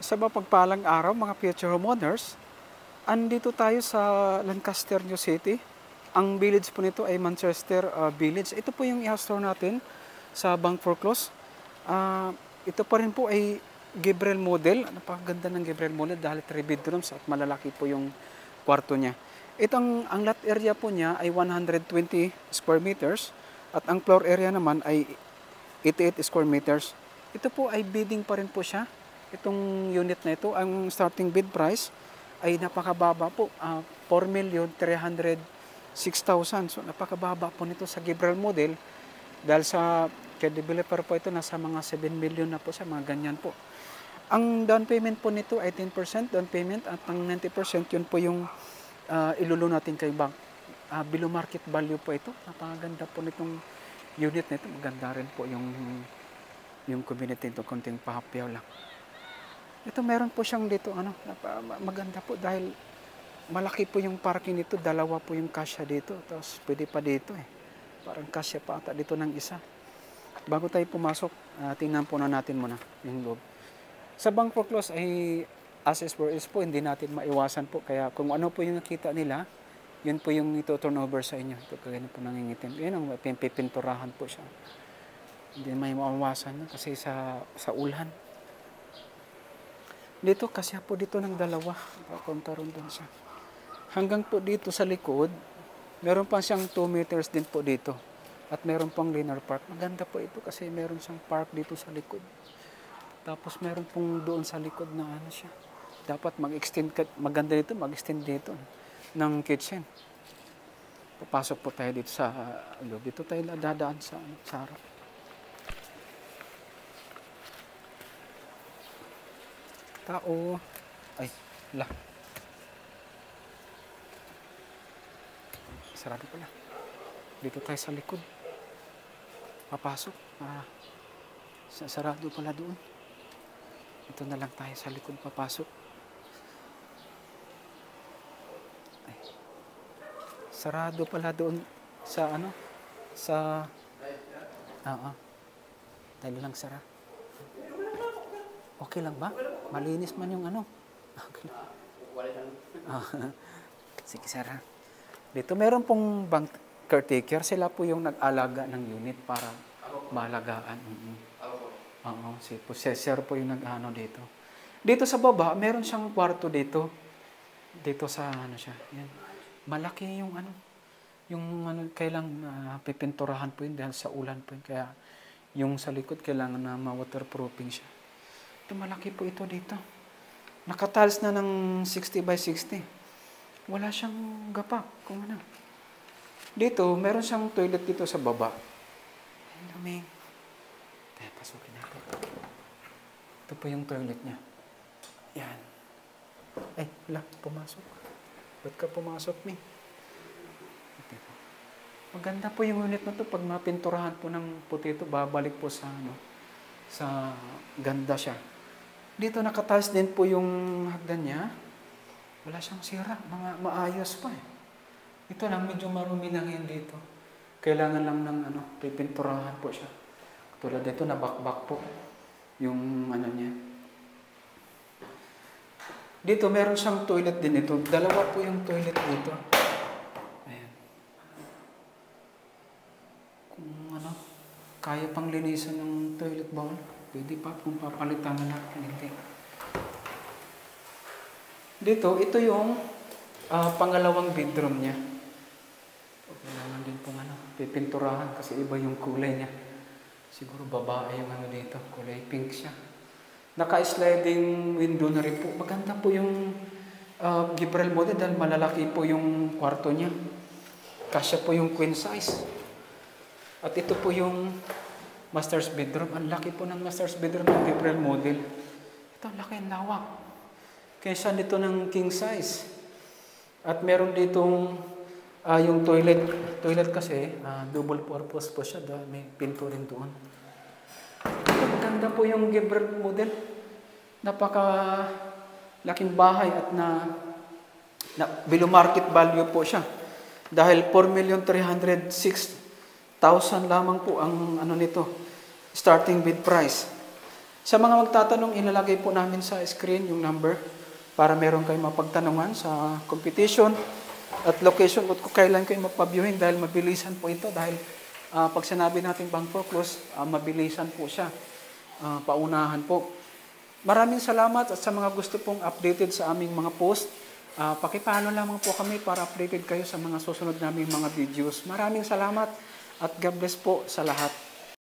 Sa mapagpalang araw mga future homeowners, andito tayo sa Lancaster, New City. Ang village po nito ay Manchester Village. Ito po yung i-store natin sa bank foreclose. Ito pa rin po ay Gabriel model. Napakaganda ng Gabriel model dahil 3 bedrooms at malalaki po yung kwarto niya. Ang lot area po niya ay 120 square meters at ang floor area naman ay 88 square meters. Ito po ay bidding pa rin po siya. Itong unit na ito, ang starting bid price ay napakababa po, 4,306,000. So napakababa po nito sa Gabriel model dahil sa developer po ito nasa mga 7 million na po sa mga ganyan po. Ang down payment po nito ay 10% down payment at ang 90% yun po yung ilulo natin kay bank. Below market value po ito. Napakaganda po nitong unit na ito. Maganda rin po yung community ito, konting pahapyaw lang. Ito meron po siyang dito, maganda po dahil malaki po yung parking nito, dalawa po yung kasya dito, tapos pwede pa dito Parang kasya pa ata dito ng isa. Bago tayo pumasok, tingnan po na natin muna yung loob. Sa bank foreclose ay assets for is po, hindi natin maiwasan po. Kaya kung ano po yung nakita nila, yun po yung ito turnover sa inyo. Ito kagano po nangingitim. Yan ang pipinturahan po siya. Hindi may maiwasan kasi sa ulan. Dito, kasi po dito ng dalawa. Kontaron doon siya. Hanggang po dito sa likod, meron pa siyang 2 meters din po dito. At meron pang linear park. Maganda po ito kasi meron siyang park dito sa likod. Tapos meron pong doon sa likod na siya. Dapat mag-extend, maganda dito, mag-extend dito ng kitchen. Papasok po tayo dito sa loob. Dito tayo dadaan sa harap. Tao. Ay, sarado pala. Dito tayo sa likod. Papasok. Sarado pala doon. Ito na lang tayo sa likod papasok. Ay. Sarado pala doon sa tayo lang sara. Okay lang ba? Malinis man yung Okay lang. Sige, sara. Dito meron pong bank caretaker. Sila po yung nag-alaga ng unit para malagaan. Si possessor po yung nag-ano dito. Dito sa baba, meron siyang kwarto dito. Dito sa siya. Yan. Malaki yung kailangan pipinturahan po yun dahil sa ulan po yun. Kaya yung sa likod kailangan na ma-waterproofing siya. Ito malaki po ito dito. Nakatiles na ng 60 by 60. Wala siyang gapak. Dito, meron siyang toilet dito sa baba. Ang daming. Kaya pasukin natin. Ito po yung toilet niya. Yan. Ay, wala. Pumasok. Ba't ka pumasok, Mi? Maganda po yung unit na to. Pag mapinturahan po ng puti ito, babalik po sa ganda siya. Dito nakatiles din po yung hagdan niya. Wala siyang sira. Maayos pa Ito lang, medyo marumi lang yan dito. Kailangan lang ng pipinturahan po siya. Tulad dito, nabakbak po yung niya. Dito, meron siyang toilet din ito. Dalawa po yung toilet dito. Ayan. Kung kaya pang linisan ng toilet bowl, pwede pa kung papalitan na hindi. Dito, ito yung pangalawang bedroom niya. Kailangan din pong pipinturahan kasi iba yung kulay niya. Siguro babae yung dito, kulay pink siya. Naka-sliding window na rin po. Maganda po yung Gabriel model dahil malalaki po yung kwarto niya. Kasya po yung queen size. At ito po yung master's bedroom. Ang laki po ng master's bedroom ng Gabriel model. Ito, ang laki, ang lawak. Kaysa dito ng king size. At meron ditong yung toilet. Toilet kasi, double purpose po siya. May pinto rin doon. Ito, maganda po yung Gabriel model. Napaka laking bahay at na below market value po siya. Dahil 4,306,000 lamang po ang nito, starting bid price. Sa mga magtatanong, ilalagay po namin sa screen yung number para meron kayong mapagtanungan sa competition at location kung kailan kayo magpa-viewing dahil mabilisan po ito dahil pag sinabi natin Bangkok Close, mabilisan po siya. Paunahan po. Maraming salamat at sa mga gusto pong updated sa aming mga post, pakipalo lamang po kami para updated kayo sa mga susunod naming mga videos. Maraming salamat at God bless po sa lahat.